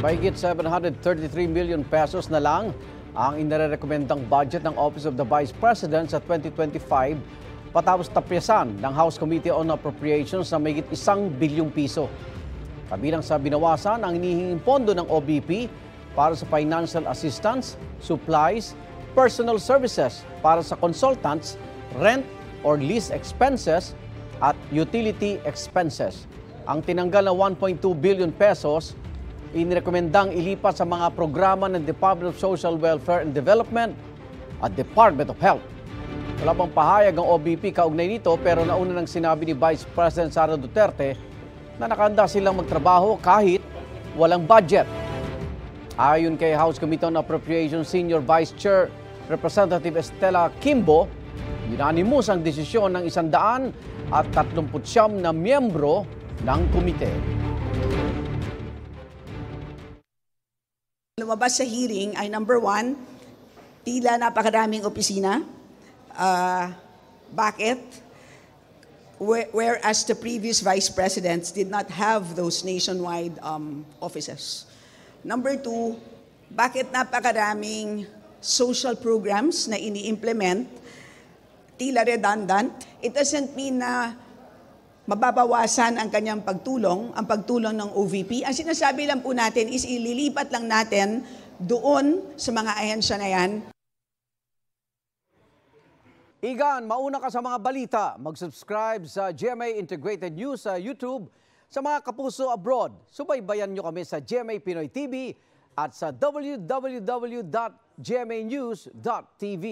Mahigit 733 million pesos na lang ang inirekomendang budget ng Office of the Vice President sa 2025 patapos tapyasan ng House Committee on Appropriations na mahigit 1 bilyong piso. Kabilang sa binawasan ang hinihinging pondo ng OBP para sa financial assistance, supplies, personal services para sa consultants, rent or lease expenses at utility expenses. Ang tinanggal na 1.2 billion pesos inirekomendang ilipat sa mga programa ng Department of Social Welfare and Development at Department of Health. Wala pang pahayag ang OBP kaugnay nito pero nauna nang sinabi ni Vice President Sara Duterte na nakahanda silang magtrabaho kahit walang budget. Ayon kay House Committee on Appropriations Senior Vice Chair Representative Estela Kimbo, unanimous ang desisyon ng 139 na miyembro ng komite. Lumabas sa hearing ay number 1, tila napakaraming opisina. Bakit? Whereas the previous vice presidents did not have those nationwide offices. Number 2, bakit napakaraming social programs na ini-implement, tila redundant? It doesn't mean na mababawasan ang kanyang pagtulong, ang pagtulong ng OVP. Ang sinasabi lang po natin is ililipat lang natin doon sa mga ahensya na yan. Igan, mauna ka sa mga balita. Mag-subscribe sa GMA Integrated News sa YouTube. Sa mga kapuso abroad, subaybayan nyo kami sa GMA Pinoy TV at sa www.gmanews.tv.